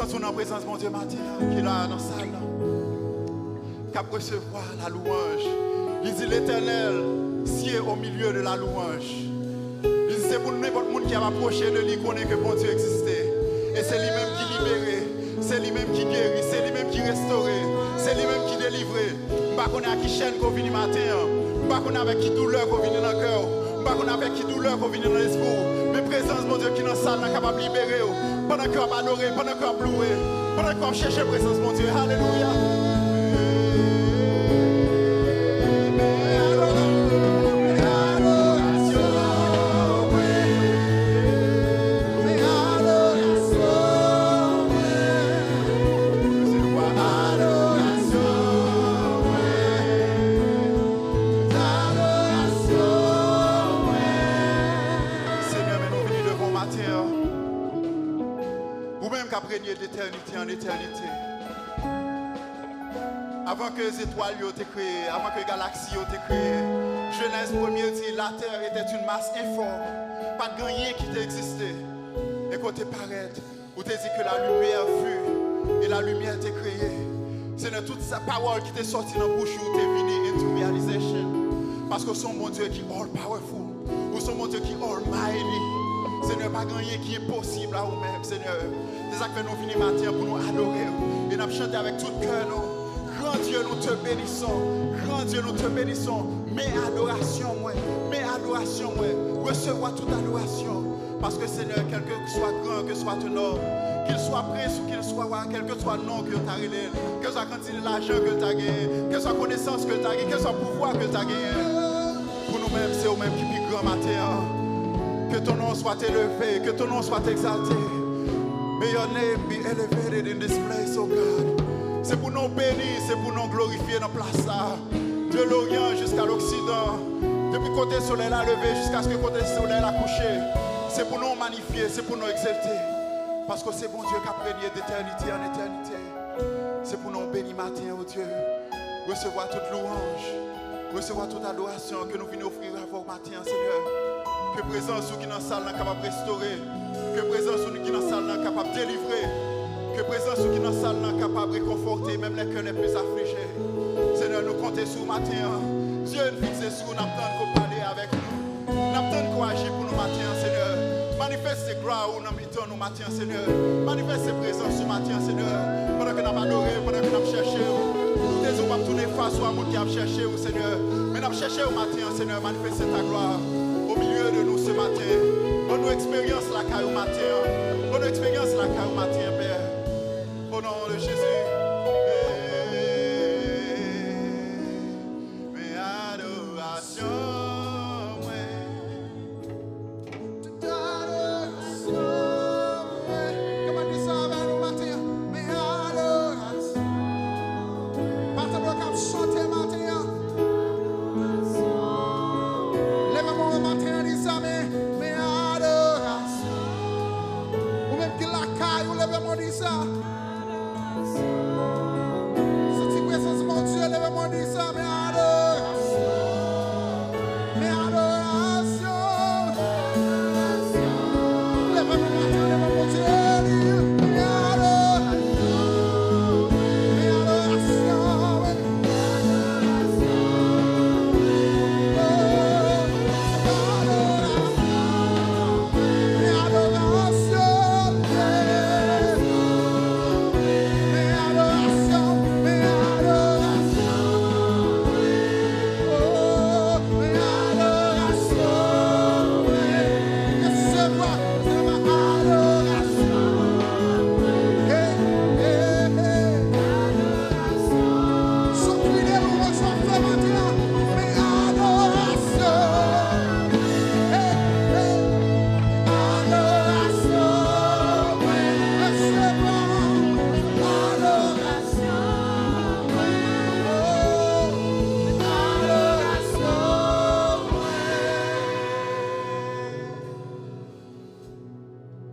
présence, dans la présence de mon Dieu matin, qui est là dans la salle, qui a recevoir la louange. Il dit l'Éternel, sied au milieu de la louange. Il dit c'est pour n'importe qui a approché de lui, connaît que bon Dieu existait. Et c'est lui-même qui libérait, c'est lui-même qui guérit, c'est lui-même qui restaurait, c'est lui-même qui délivrait. Je ne sais pas à qui chaîne qu'on vient matin, je ne sais pas avec qui douleur qu'on vient dans le cœur, je ne sais pas avec qui douleur qu'on vient dans l'esprit. Mais présence, mon Dieu, qui est dans la salle, est capable de libérer. Pendant qu'on va adorer, pendant qu'on va louer, pendant qu'on va chercher présence, mon Dieu. Alléluia. D'éternité en éternité. Avant que les étoiles aient été créées, avant que les galaxies aient été créées, Genèse 1er dit la terre était une masse informe, pas de rien qui t'existait. Et quand tu paraît, où tu dit que la lumière fut et la lumière était créée. C'est de toute sa parole qui t'est sortie dans la bouche où tu es venu into realization. Parce que son mon Dieu qui est all powerful, ou son mon Dieu qui est almighty. Seigneur, pas rien qui est possible à vous-même, Seigneur. C'est ça que nous venons matin pour nous adorer. Et nous chanter avec tout cœur. Grand Dieu, nous te bénissons. Grand Dieu, nous te bénissons. Mais adoration, moi. Mais adoration, moi. Recevoir toute adoration. Parce que Seigneur, quel que soit grand, que soit ton nom, qu'il soit prince ou qu'il soit roi, quel que soit le nom que tu as réglé, que ce soit quantité d'argent que tu as gagné, que ce soit connaissance que tu as gagné, que ce soit pouvoir que tu as gagné. Pour nous-mêmes, c'est nous-mêmes qui plus grand matin. Que ton nom soit élevé, que ton nom soit exalté. May your name be elevated in this place, oh God. C'est pour nous bénir, c'est pour nous glorifier dans la place là. De l'Orient jusqu'à l'Occident. Depuis côté soleil a levé jusqu'à ce que côté soleil a couché. C'est pour nous magnifier, c'est pour nous exalter. Parce que c'est bon Dieu qui a régné d'éternité en éternité. C'est pour nous bénir matin, oh Dieu. Recevoir toute louange, recevoir toute adoration que nous venons offrir à vous matin, Seigneur. Que présence qui est dans la salle est capable de restaurer. Que présence qui est dans la salle est capable de délivrer. Que présence qui est dans la salle est capable de réconforter même les cœurs les plus affligés. Seigneur, nous comptons sur le matin. Dieu nous fixe sur nous, nous attendons qu'on parle avec nous. Nous attendons qu'on agisse pour nous matin, Seigneur. Manifeste tes gloires où nous mettons nous matin, Seigneur. Manifeste tes présences ce matin, Seigneur. Pendant que nous adorons, pendant que nous cherchons. Nous ne sommes pas tourner face à monde qui a cherché, Seigneur. Mais nous cherchons au matin, Seigneur. Manifeste ta gloire au milieu de nous ce matin. Bonne expérience la caille au matin. Bonne expérience la caille au matin, Père. Au nom de Jésus.